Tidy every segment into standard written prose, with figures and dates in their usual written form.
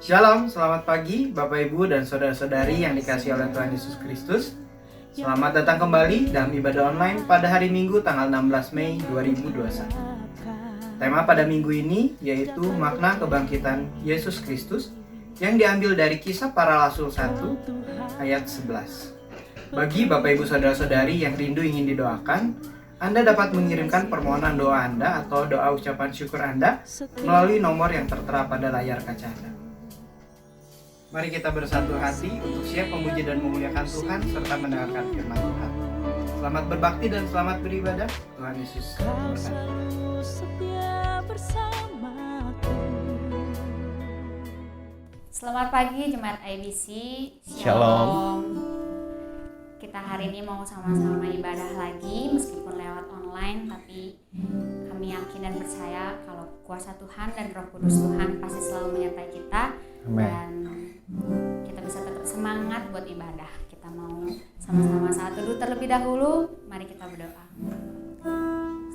Shalom, selamat pagi Bapak Ibu dan saudara-saudari yang dikasihi oleh Tuhan Yesus Kristus. Selamat datang kembali dalam ibadah online pada hari Minggu tanggal 16 Mei 2021. Tema pada minggu ini yaitu makna kebangkitan Yesus Kristus yang diambil dari Kisah Para Rasul 1 ayat 11. Bagi Bapak Ibu saudara-saudari yang rindu ingin didoakan, Anda dapat mengirimkan permohonan doa Anda atau doa ucapan syukur Anda melalui nomor yang tertera pada layar kaca Anda. Mari kita bersatu hati untuk siap memuji dan memuliakan Tuhan serta mendengarkan firman Tuhan. Selamat berbakti dan selamat beribadah. Tuhan Yesus memberkati. Selamat pagi Jemaat IBC. Shalom. Kita hari ini mau sama-sama ibadah lagi meskipun lewat online, tapi kami yakin dan percaya kalau kuasa Tuhan dan Roh Kudus Tuhan pasti selalu menyertai kita. Amen. Dan kita bisa tetap semangat buat ibadah. Kita mau sama-sama saat teduh terlebih dahulu. Mari kita berdoa.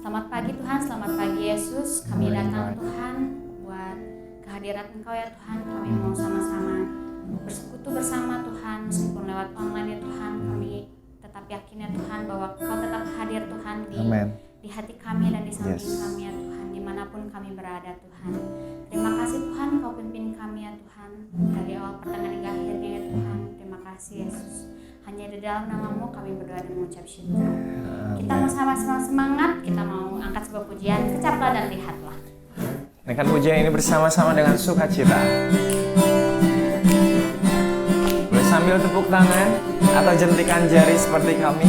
Selamat pagi Tuhan, selamat pagi Yesus. Kami datang Tuhan buat kehadiran Engkau ya Tuhan. Kami mau sama-sama bersekutu bersama Tuhan meskipun lewat online ya Tuhan. Kami tetap yakin ya Tuhan bahwa Kau tetap hadir Tuhan di hati kami dan di samping kami ya Tuhan, dimanapun kami berada Tuhan. Terima kasih Tuhan Kau pimpin kami ya Tuhan dari awal pertengahan hingga akhirnya ya Tuhan. Terima kasih Yesus. Hanya di dalam nama-Mu kami berdoa dan mengucap syukur. Kita mau sama-sama semangat, kita mau angkat sebuah pujian, kecaplah dan lihatlah. Naikkan pujian ini bersama-sama dengan sukacita. Boleh sambil tepuk tangan atau jentikan jari seperti kami.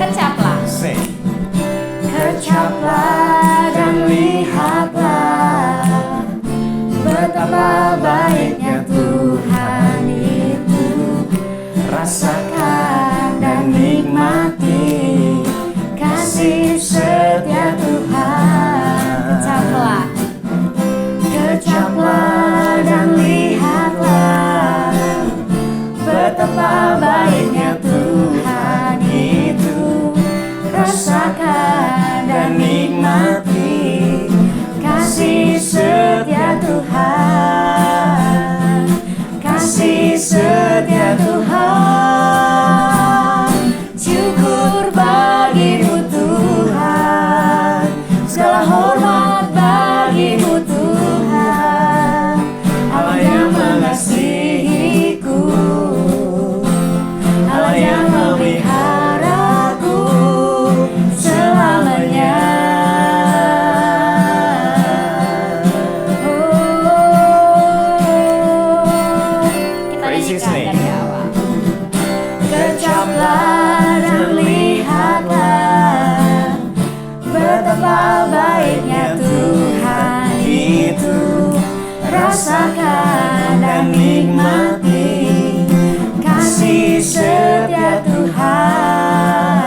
Kecaplah. Sing. Kecaplah dan lihatlah betapa baiknya Tuhan itu. Rasakan dan nikmati kasih setia Tuhan. Kecaplah. Kecaplah dan lihatlah betapa baiknya Tuhan itu. Rasakan dan nikmati kasih setia Tuhan. Kasih setia Tuhan. Syukur bagimu Tuhan. Segala hormat bagimu Tuhan. Allah yang mengasihiku, Allah yang memeliharaku selamanya. Kita Praise His nyanyikan name. dari awal. Kecaplah dan lihatlah betapa baiknya Tuhan itu. Rasakan dan nikmati kasih setia Tuhan.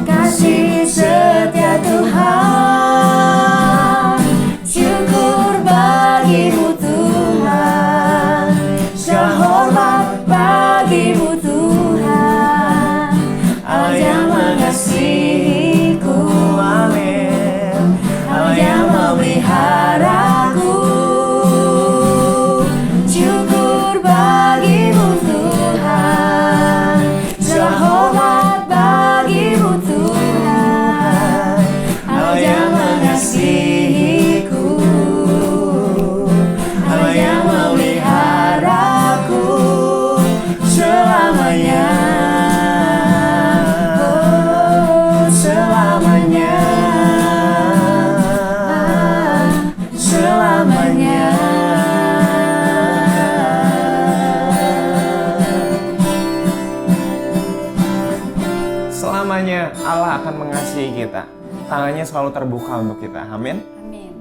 Kasih setia Tuhan. Syukur bagimu Tuhan. Segala hormat bagimu Tuhan. Allah yang mengasihiku, amin. Allah yang memeliharaku. Syukur bagimu Tuhan. Segala hormat bagimu Tuhan. Allah yang mengasihiku, Allah yang memeliharaku selamanya. Oh, selamanya. Selamanya. Selamanya Allah akan mengasihi kita. Tangannya selalu terbuka untuk kita. Amin. Amin.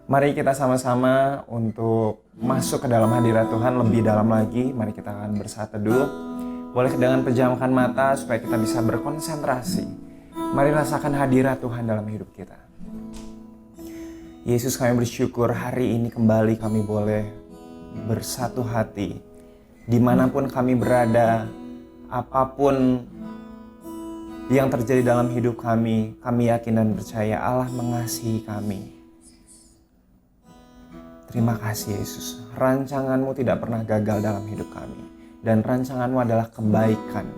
Mari kita sama-sama untuk masuk ke dalam hadirat Tuhan lebih dalam lagi. Mari kita akan bersatu teduh. Boleh dengan pejamkan mata supaya kita bisa berkonsentrasi. Mari rasakan hadirat Tuhan dalam hidup kita. Yesus, kami bersyukur hari ini kembali kami boleh bersatu hati. Dimanapun kami berada, apapun yang terjadi dalam hidup kami yakin dan percaya Allah mengasihi kami. Terima kasih Yesus, rancangan-Mu tidak pernah gagal dalam hidup kami. Dan rancangan-Mu adalah kebaikan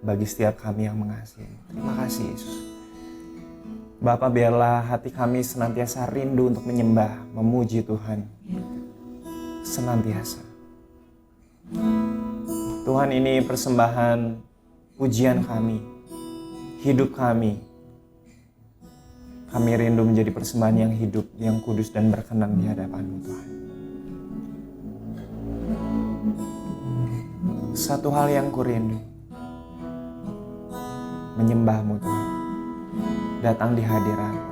bagi setiap kami yang mengasihi. Terima kasih Yesus. Bapa, biarlah hati kami senantiasa rindu untuk menyembah, memuji Tuhan. Senantiasa. Tuhan, ini persembahan pujian kami, hidup kami. Kami rindu menjadi persembahan yang hidup, yang kudus dan berkenan di hadapan-Mu Tuhan. Satu hal yang kurindu, menyembah-Mu Tuhan, datang di hadirat-Mu.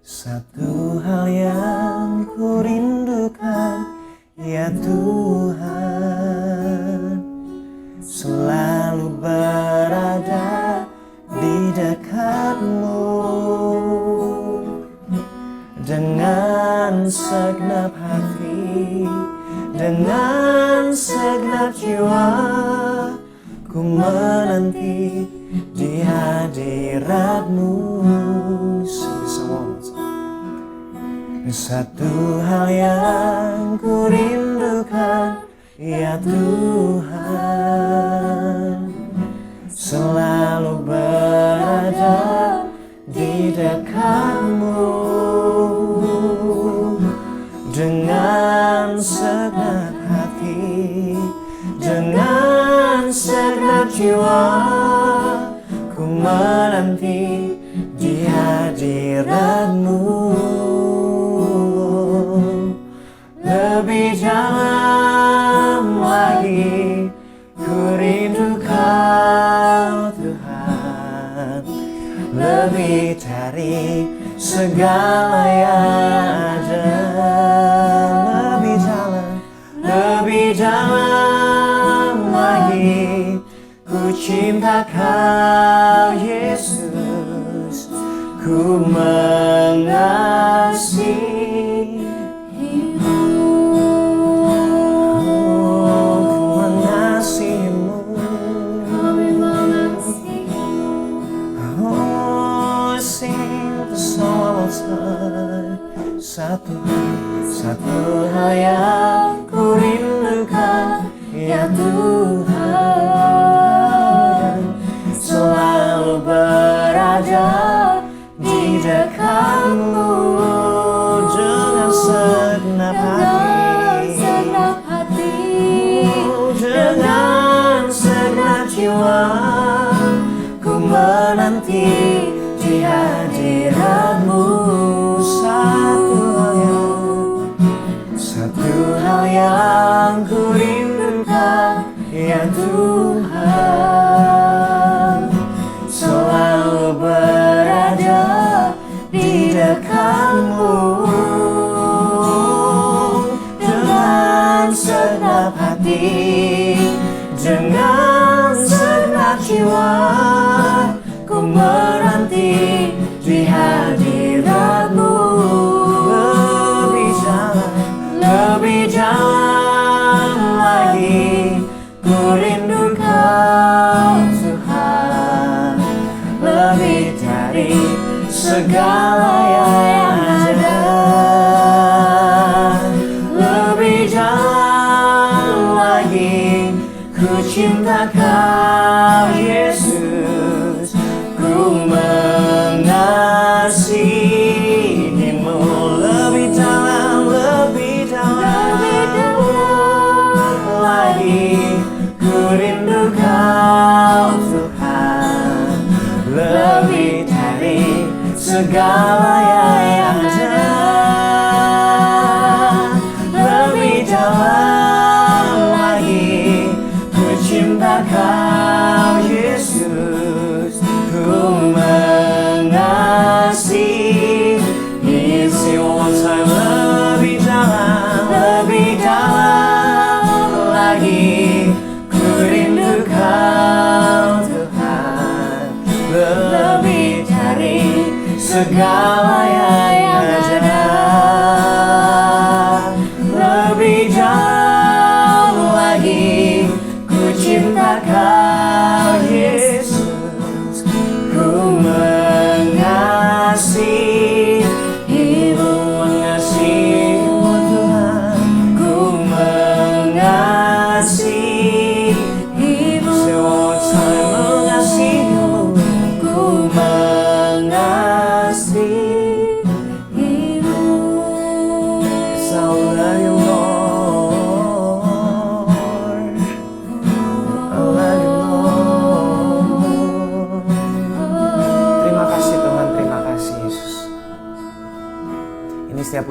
Satu hal yang kurindukan, ya Tuhan, selalu berada di dekat-Mu dengan segenap hati, dengan segenap jiwa, ku menanti di hadirat-Mu. Satu hal yang kurindukan, ya Tuhan, selalu berada di dekat-Mu dengan segenap hati, dengan segenap jiwa, ku menanti di hadirat-Mu. Lebih dalam lagi ku rindu Kau Tuhan, lebih dari segala yang ada. Lebih dalam lagi ku cinta Kau Yesus, ku mengasihi. Satu hal yang ku rindukan, ya Tuhan, selalu berada di dekat-Mu dengan segenap hati, dengan segenap jiwa, ku menanti di hadirat-Mu. Satu hal yang ku rindukan, ya Tuhan, selalu berada di dekat-Mu dengan segenap hati, dengan segenap jiwa, ku menanti di hadirat-Mu. Lebih dalam lagi ku rindu Kau Tuhan, lebih dari segala yang ada. Lebih dalam lagi ku cinta Kau Yesus, ku mengasihi-Mu. Lebih dalam lagi ku rindu Kau Tuhan, lebih dari segala yang ada. Lebih dalam lagi ku cinta Kau Yesus, ku mengasihi. Say one time, lebih dalam lagi ku rindu Kau Tuhan, lebih dari segala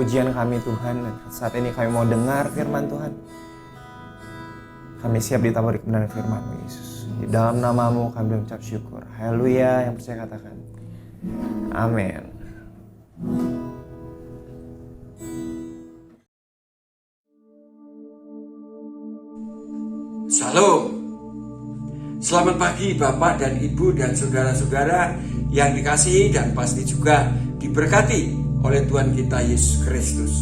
ujian kami Tuhan. Dan saat ini kami mau dengar firman Tuhan. Kami siap ditaburi kebenaran firman-Mu Yesus. Di dalam nama-Mu kami mengucap syukur. Haleluya, yang percaya katakan amin. Shalom. Selamat pagi Bapak dan Ibu dan saudara-saudara yang dikasihi dan pasti juga diberkati oleh Tuhan kita Yesus Kristus.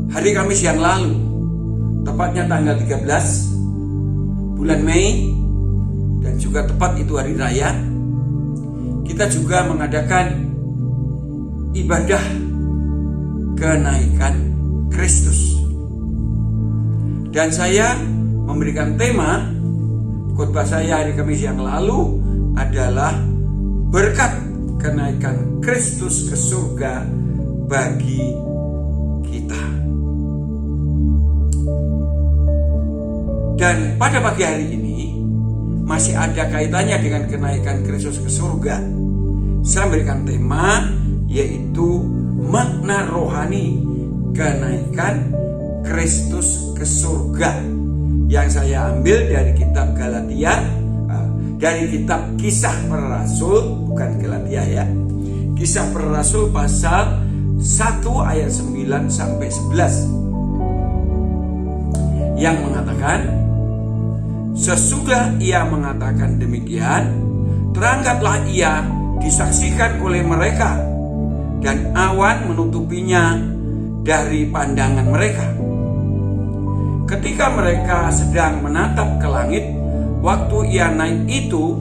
Hari Kamis yang lalu, tepatnya tanggal 13 bulan Mei, dan juga tepat itu hari raya, kita juga mengadakan ibadah kenaikan Kristus. Dan saya memberikan tema khotbah saya hari Kamis yang lalu adalah berkat kenaikan Kristus ke surga bagi kita. Dan pada pagi hari ini masih ada kaitannya dengan kenaikan Kristus ke surga. Saya memberikan tema yaitu makna rohani kenaikan Kristus ke surga, yang saya ambil dari kitab Galatia, dari kitab Kisah Para Rasul, bukan Galatia ya, Kisah Para Rasul pasal 1 ayat 9 sampai 11, yang mengatakan, sesudah ia mengatakan demikian, terangkatlah ia disaksikan oleh mereka, dan awan menutupinya dari pandangan mereka. Ketika mereka sedang menatap ke langit, waktu ia naik itu,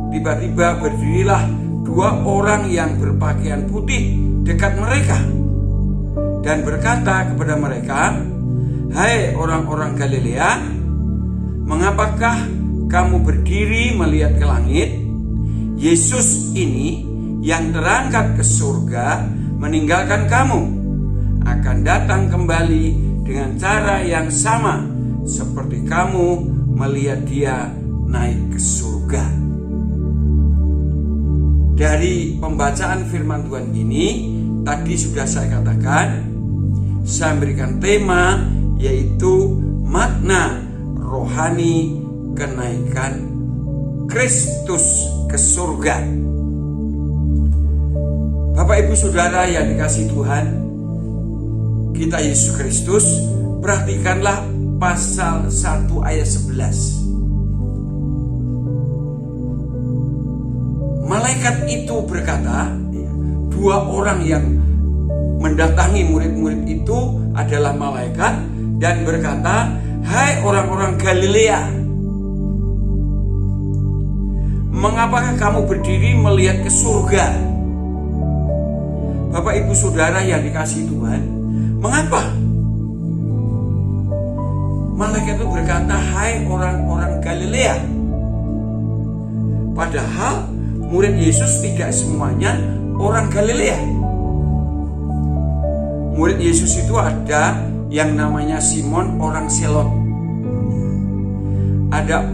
tiba-tiba berdirilah 2 orang yang berpakaian putih dekat mereka dan berkata kepada mereka, "Hai orang-orang Galilea, mengapakah kamu berdiri melihat ke langit? Yesus ini yang terangkat ke surga meninggalkan kamu, akan datang kembali dengan cara yang sama seperti kamu melihat dia naik ke surga." Dari pembacaan firman Tuhan ini, tadi sudah saya katakan, saya berikan tema yaitu makna rohani kenaikan Kristus ke surga. Bapak Ibu Saudara yang dikasihi Tuhan kita Yesus Kristus, perhatikanlah pasal 1 ayat 11. Malaikat itu berkata, 2 orang yang mendatangi murid-murid itu adalah malaikat, dan berkata, "Hai orang-orang Galilea, mengapakah kamu berdiri melihat ke surga?" Bapak Ibu Saudara yang dikasihi Tuhan, mengapa malaikat itu berkata, "Hai orang-orang Galilea"? Padahal murid Yesus tidak semuanya orang Galilea. Murid Yesus itu ada yang namanya Simon orang Selot, ada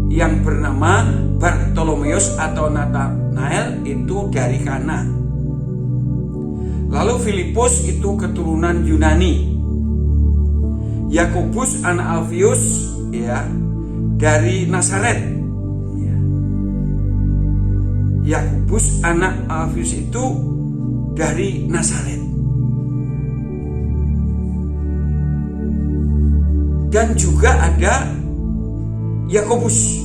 yang bernama Bartolomeus atau Nathanael, itu dari Kana. Lalu Filipus itu keturunan Yunani. Yakobus anak Alfius ya dari Nazaret. Yakobus anak Alfius itu dari Nazaret. Dan juga ada Yakobus,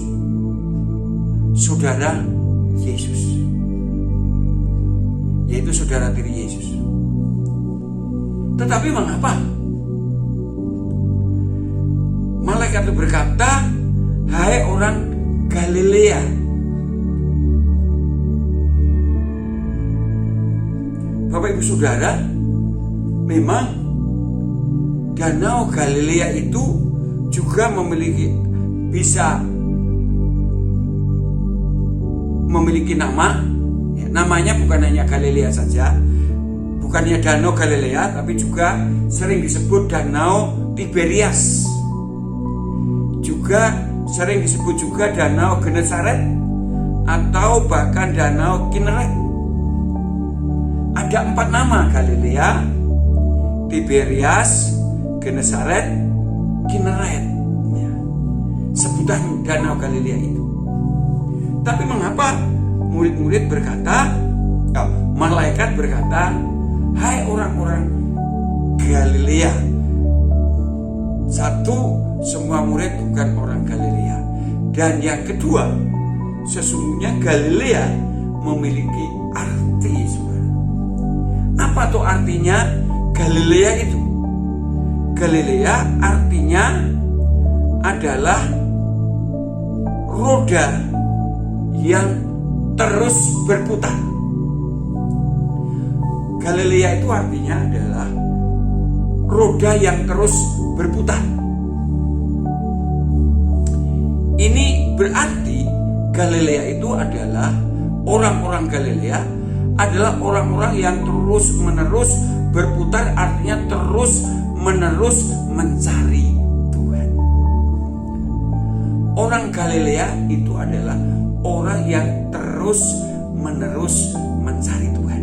saudara Yesus, yaitu saudara tiri Yesus. Tetapi mengapa malaikat itu berkata, "Hai orang Galilea"? Bapak Ibu Saudara, memang Danau Galilea itu juga bisa memiliki nama. Namanya bukan hanya Galilea saja, bukannya Danau Galilea, tapi juga sering disebut Danau Tiberias. Juga sering disebut juga Danau Genesaret atau bahkan Danau Kinneret. ada 4 nama: Galilea, Tiberias, Genesaret, Kineret. Ya, sebutan danau Galilea itu. Tapi mengapa murid-murid berkata, malaikat berkata, "Hai orang-orang Galilea." Satu, semua murid bukan orang Galilea. Dan yang kedua, sesungguhnya Galilea memiliki arti, saudara. Apa tuh artinya Galilea itu? Galilea artinya adalah roda yang terus berputar. Galilea itu artinya adalah roda yang terus berputar. Ini berarti Galilea itu adalah orang-orang Galilea adalah orang-orang yang terus-menerus berputar, artinya terus-menerus mencari Tuhan. Orang Galilea itu adalah orang yang terus-menerus mencari Tuhan.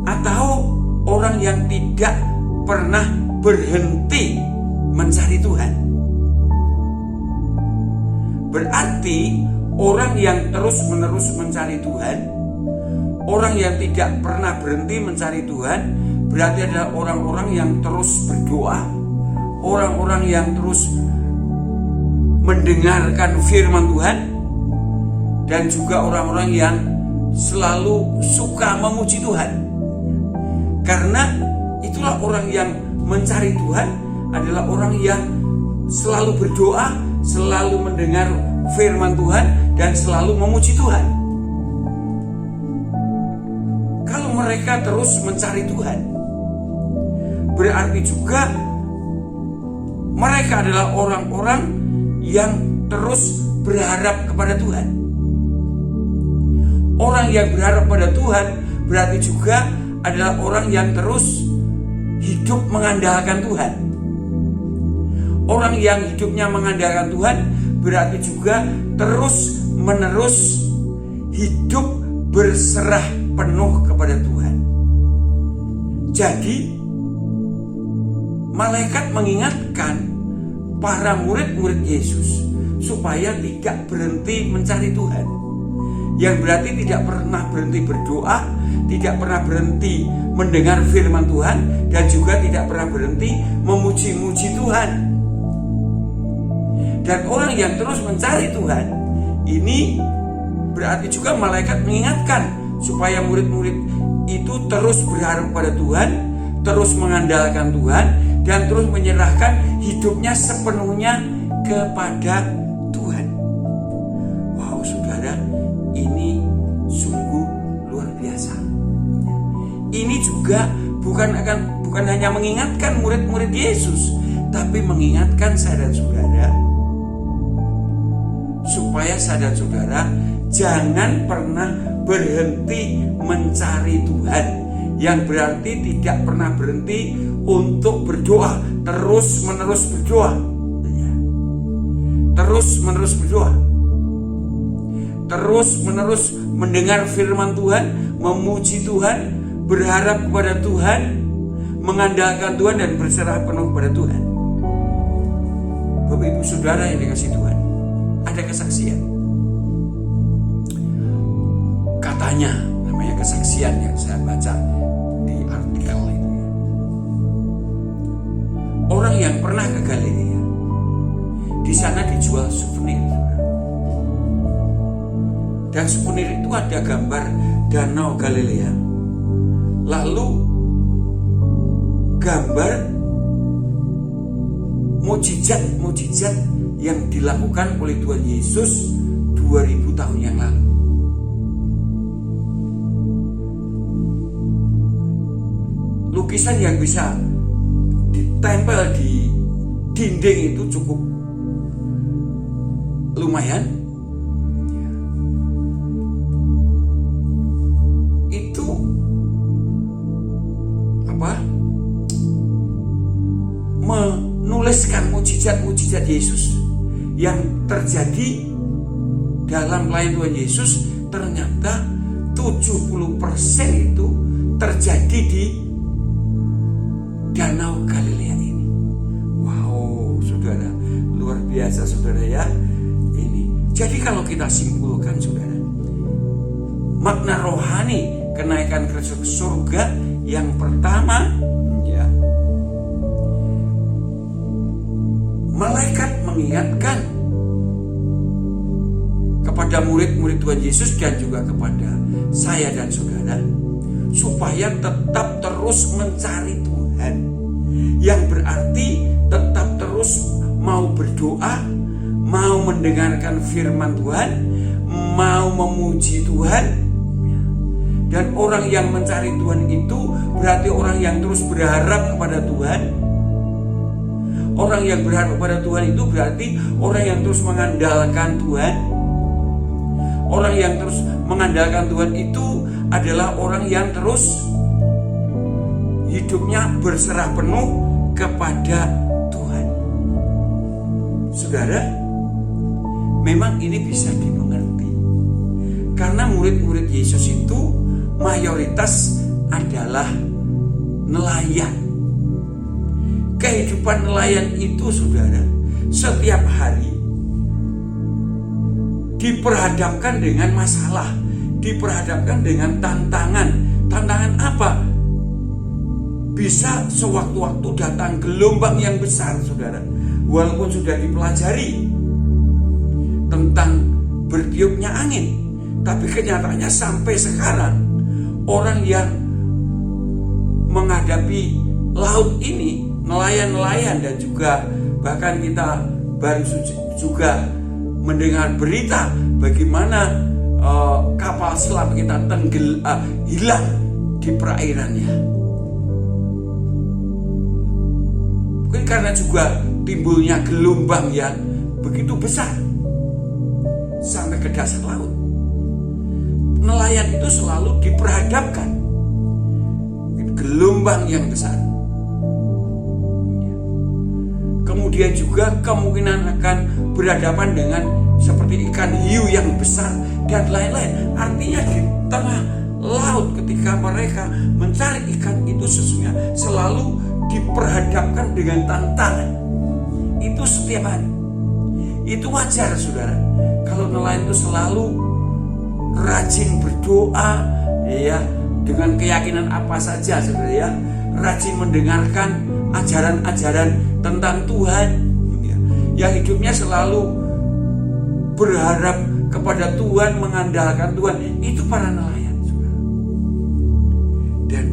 Atau orang yang tidak pernah berhenti mencari Tuhan. Berarti orang yang terus-menerus mencari Tuhan, orang yang tidak pernah berhenti mencari Tuhan, berarti adalah orang-orang yang terus berdoa, orang-orang yang terus mendengarkan firman Tuhan, dan juga orang-orang yang selalu suka memuji Tuhan. Karena itulah orang yang mencari Tuhan adalah orang yang selalu berdoa, selalu mendengar firman Tuhan, dan selalu memuji Tuhan. Kalau mereka terus mencari Tuhan, berarti juga mereka adalah orang-orang yang terus berharap kepada Tuhan. Orang yang berharap pada Tuhan berarti juga adalah orang yang terus hidup mengandalkan Tuhan. Orang yang hidupnya mengandalkan Tuhan berarti juga terus-menerus hidup berserah penuh kepada Tuhan. Jadi malaikat mengingatkan para murid-murid Yesus supaya tidak berhenti mencari Tuhan. Yang berarti tidak pernah berhenti berdoa, tidak pernah berhenti mendengar firman Tuhan, dan juga tidak pernah berhenti memuji-muji Tuhan. Dan orang yang terus mencari Tuhan, ini berarti juga malaikat mengingatkan supaya murid-murid itu terus berharap pada Tuhan, terus mengandalkan Tuhan, dan terus menyerahkan hidupnya sepenuhnya kepada Tuhan. Wow, saudara, ini sungguh luar biasa. Ini juga bukan hanya mengingatkan murid-murid Yesus, tapi mengingatkan saya dan saudara, supaya saya dan saudara jangan pernah berhenti mencari Tuhan. Yang berarti tidak pernah berhenti untuk berdoa, terus-menerus berdoa. Terus-menerus berdoa, terus-menerus mendengar firman Tuhan, memuji Tuhan, berharap kepada Tuhan, mengandalkan Tuhan, dan berserah penuh kepada Tuhan. Bapak Ibu Saudara yang dikasihi Tuhan, ada kesaksian. Katanya, namanya kesaksian yang saya baca di artikel itu. Orang yang pernah ke Galilea, di sana dijual souvenir. Dan souvenir itu ada gambar danau Galilea. Lalu gambar mujizat yang dilakukan oleh Tuhan Yesus 2000 tahun yang lalu. Lukisan yang bisa ditempel di dinding itu cukup lumayan. Itu menuliskan mujizat-mujizat Yesus yang terjadi dalam pelayanan Tuhan Yesus. Ternyata 70% itu terjadi di Danau Galilea ini. Wow, saudara, luar biasa saudara ya. Ini. Jadi kalau kita simpulkan saudara, makna rohani kenaikan Kristus ke surga yang pertama ya, malaikat mengingatkan kepada murid-murid Tuhan Yesus dan juga kepada saya dan saudara supaya tetap terus mencari Tuhan, yang berarti tetap terus mau berdoa, mau mendengarkan firman Tuhan, mau memuji Tuhan. Dan orang yang mencari Tuhan itu berarti orang yang terus berharap kepada Tuhan. Orang yang berharap kepada Tuhan itu berarti orang yang terus mengandalkan Tuhan. Orang yang terus mengandalkan Tuhan itu adalah orang yang terus hidupnya berserah penuh kepada Tuhan. Saudara, memang ini bisa dimengerti karena murid-murid Yesus itu mayoritas adalah nelayan. Kehidupan nelayan itu saudara, setiap hari diperhadapkan dengan masalah, diperhadapkan dengan tantangan. Tantangan apa? Bisa sewaktu-waktu datang gelombang yang besar saudara. Walaupun sudah dipelajari tentang bertiupnya angin, tapi kenyataannya sampai sekarang orang yang menghadapi laut ini, nelayan-nelayan, dan juga bahkan kita baru juga mendengar berita bagaimana kapal selam kita hilang di perairannya. Mungkin karena juga timbulnya gelombang yang begitu besar sampai ke dasar laut. Nelayan itu selalu diperhadapkan gelombang yang besar. Kemudian juga kemungkinan akan berhadapan dengan seperti ikan hiu yang besar dan lain-lain. Artinya di tengah laut ketika mereka mencari ikan itu sesungguhnya selalu diperhadapkan dengan tantangan. Itu setiap hari. Itu wajar saudara. Kalau nelayan itu selalu rajin berdoa ya, dengan keyakinan apa saja saudara ya, rajin mendengarkan ajaran-ajaran tentang Tuhan ya, yang hidupnya selalu berharap kepada Tuhan, mengandalkan Tuhan. Itu para nelayan saudara. Dan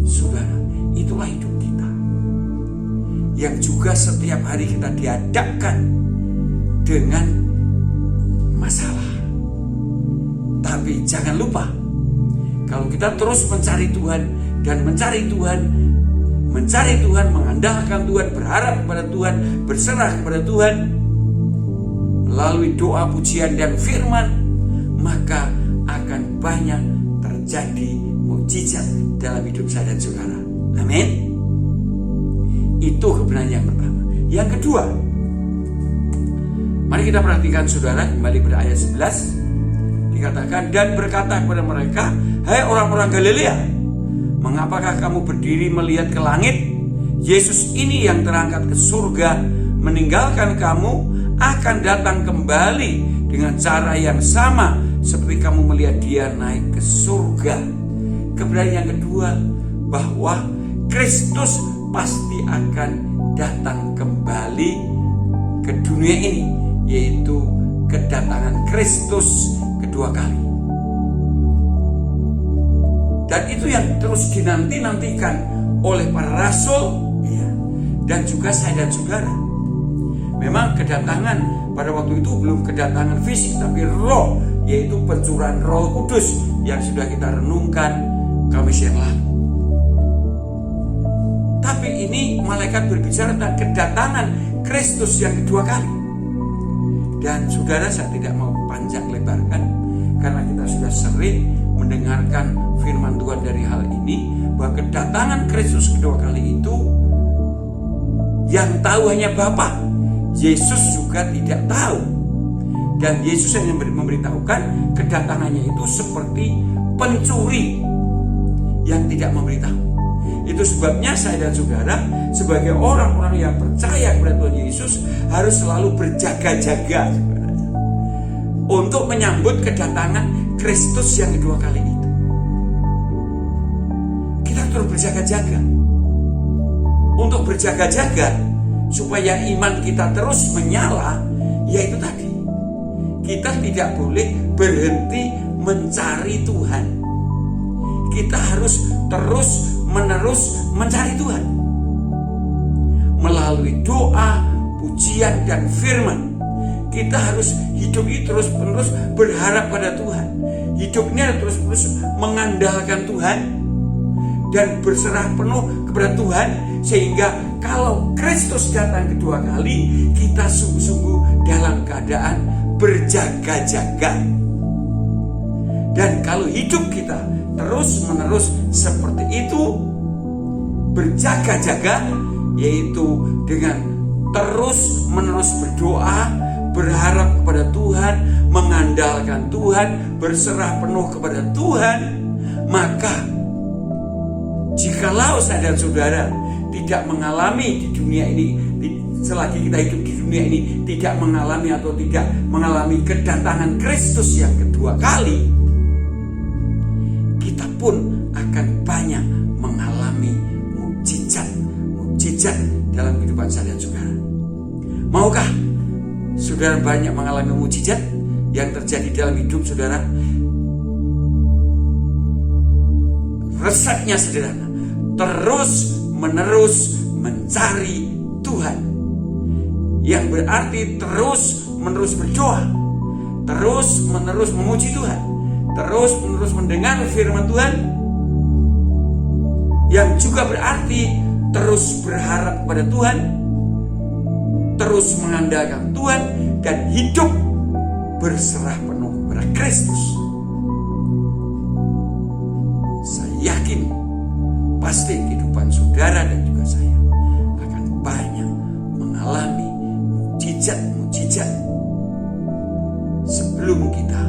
saudara, itulah hidup kita yang juga setiap hari kita dihadapkan dengan masalah. Tapi jangan lupa, kalau kita terus mencari Tuhan dan mencari Tuhan, mengandalkan Tuhan, berharap kepada Tuhan, berserah kepada Tuhan melalui doa, pujian, dan firman, maka akan banyak terjadi mukjizat dalam hidup saya dan saudara. Amin. Itu kebenaran yang pertama. Yang kedua, mari kita perhatikan saudara, kembali pada ayat 11. Dikatakan, dan berkata kepada mereka, hai orang-orang Galilea, mengapakah kamu berdiri melihat ke langit? Yesus ini yang terangkat ke surga meninggalkan kamu akan datang kembali dengan cara yang sama seperti kamu melihat dia naik ke surga. Kebenaran yang kedua, bahwa Kristus pasti akan datang kembali ke dunia ini, yaitu kedatangan Kristus kedua kali. Dan itu yang terus dinanti-nantikan oleh para rasul ya, dan juga saya dan saudara. Memang kedatangan pada waktu itu belum kedatangan fisik, tapi roh, yaitu pencurahan Roh Kudus yang sudah kita renungkan Kamis yang lalu. Tapi ini malaikat berbicara tentang kedatangan Kristus yang kedua kali. Dan saudara, saya tidak mau panjang lebarkan karena kita sudah sering mendengarkan firman Tuhan dari hal ini, bahwa kedatangan Kristus kedua kali itu yang tahu hanya Bapa. Yesus juga tidak tahu. Dan Yesus hanya memberitahukan kedatangannya itu seperti pencuri yang tidak memberitahu. Itu sebabnya saya dan saudara sebagai orang-orang yang percaya kepada Tuhan Yesus harus selalu berjaga-jaga untuk menyambut kedatangan Kristus yang kedua kali itu. Kita terus berjaga-jaga. Untuk berjaga-jaga supaya iman kita terus menyala, yaitu tadi, kita tidak boleh berhenti mencari Tuhan. Kita harus terus menerus mencari Tuhan melalui doa, pujian, dan firman. Kita harus hidup ini terus-menerus berharap pada Tuhan. Hidupnya terus-menerus mengandalkan Tuhan dan berserah penuh kepada Tuhan, sehingga kalau Kristus datang kedua kali, kita sungguh-sungguh dalam keadaan berjaga-jaga. Dan kalau hidup kita terus-menerus seperti itu, berjaga-jaga, yaitu dengan terus-menerus berdoa, berharap kepada Tuhan, mengandalkan Tuhan, berserah penuh kepada Tuhan, maka jikalau saya dan saudara tidak mengalami di dunia ini, selagi kita hidup di dunia ini, tidak mengalami atau tidak mengalami kedatangan Kristus yang kedua kali, kita pun akan banyak mengalami mukjizat dalam kehidupan saya dan saudara. Maukah saudara banyak mengalami mukjizat yang terjadi dalam hidup saudara? Resepnya sederhana: terus menerus mencari Tuhan, yang berarti terus menerus berdoa, terus menerus memuji Tuhan, terus menerus mendengar firman Tuhan, yang juga berarti terus berharap kepada Tuhan, terus mengandalkan Tuhan, dan hidup berserah penuh kepada Kristus. Saya yakin pasti kehidupan saudara dan juga saya akan banyak mengalami mukjizat sebelum kita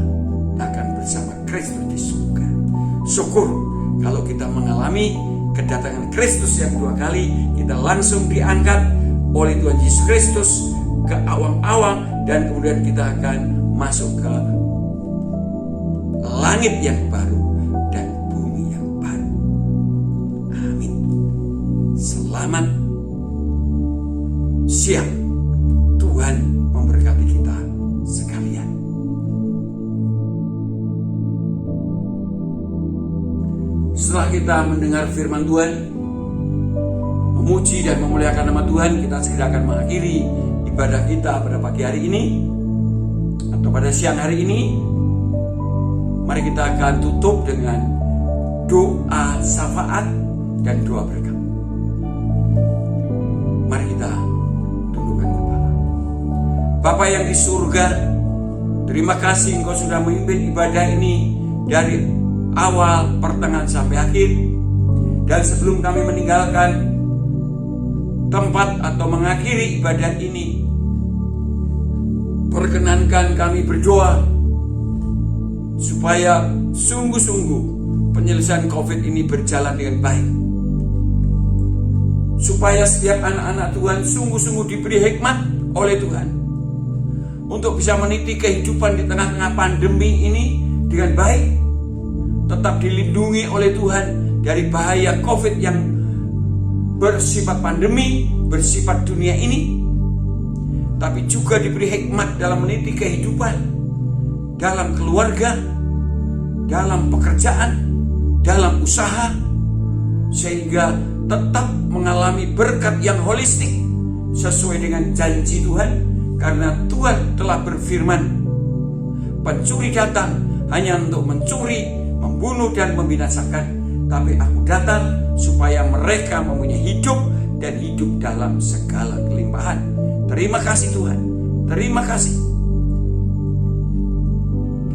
akan bersama Kristus di surga. Syukur kalau kita mengalami kedatangan Kristus yang kedua kali, kita langsung diangkat oleh Tuhan Yesus Kristus ke awang-awang, dan kemudian kita akan masuk ke langit yang baru dan bumi yang baru. Amin. Selamat siang. Tuhan memberkati kita sekalian. Setelah kita mendengar firman Tuhan, memuji dan memuliakan nama Tuhan, kita segera akan mengakhiri ibadah kita pada pagi hari ini atau pada siang hari ini. Mari kita akan tutup dengan doa syafaat dan doa berkat. Mari kita tundukkan kepala. Bapa yang di surga, terima kasih Engkau sudah memimpin ibadah ini dari awal, pertengahan sampai akhir. Dan sebelum kami meninggalkan tempat atau mengakhiri ibadah ini, perkenankan kami berdoa supaya sungguh-sungguh penyelesaian COVID ini berjalan dengan baik. Supaya setiap anak-anak Tuhan sungguh-sungguh diberi hikmat oleh Tuhan untuk bisa meniti kehidupan di tengah-tengah pandemi ini dengan baik, tetap dilindungi oleh Tuhan dari bahaya COVID yang bersifat pandemi, bersifat dunia ini, tapi juga diberi hikmat dalam meniti kehidupan, dalam keluarga, dalam pekerjaan, dalam usaha, sehingga tetap mengalami berkat yang holistik sesuai dengan janji Tuhan, karena Tuhan telah berfirman, pencuri datang hanya untuk mencuri, membunuh, dan membinasakan, tapi aku datang supaya mereka mempunyai hidup dan hidup dalam segala kelimpahan. Terima kasih Tuhan, terima kasih.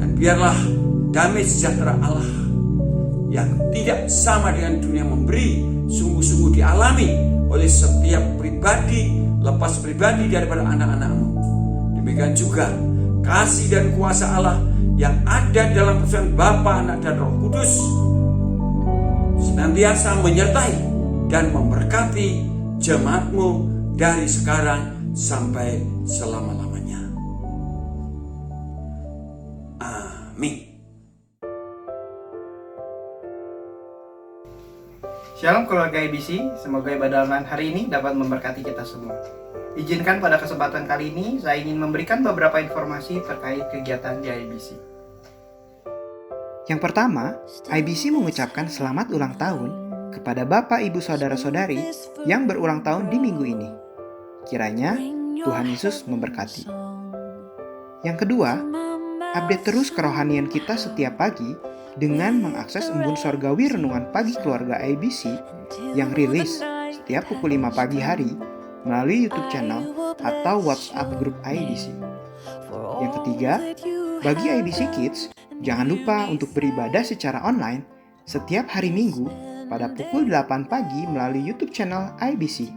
Dan biarlah damai sejahtera Allah yang tidak sama dengan dunia memberi, sungguh-sungguh dialami oleh setiap pribadi, lepas pribadi daripada anak-anak-Mu. Demikian juga kasih dan kuasa Allah yang ada dalam persekutuan Bapa, Anak, dan Roh Kudus senantiasa menyertai dan memberkati jemaatmu dari sekarang sampai selama-lamanya. Amin. Shalom keluarga IBC, semoga ibadah online hari ini dapat memberkati kita semua. Izinkan pada kesempatan kali ini saya ingin memberikan beberapa informasi terkait kegiatan di IBC. Yang pertama, IBC mengucapkan selamat ulang tahun kepada Bapak, Ibu, Saudara-saudari yang berulang tahun di minggu ini. Kiranya Tuhan Yesus memberkati. Yang kedua, update terus kerohanian kita setiap pagi dengan mengakses embun sorgawi renungan pagi keluarga IBC yang rilis setiap pukul 5 pagi hari melalui YouTube channel atau WhatsApp grup IBC. Yang ketiga, bagi IBC Kids, jangan lupa untuk beribadah secara online setiap hari Minggu pada pukul 8 pagi melalui YouTube channel IBC.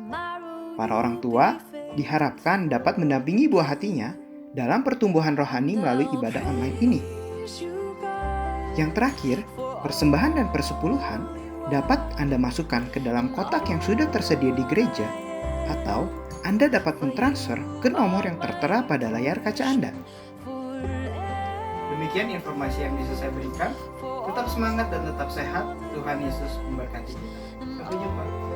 Para orang tua diharapkan dapat mendampingi buah hatinya dalam pertumbuhan rohani melalui ibadah online ini. Yang terakhir, persembahan dan persepuluhan dapat Anda masukkan ke dalam kotak yang sudah tersedia di gereja, atau Anda dapat mentransfer ke nomor yang tertera pada layar kaca Anda. Demikian informasi yang bisa saya berikan. Tetap semangat dan tetap sehat. Tuhan Yesus memberkati kita. Sampai jumpa.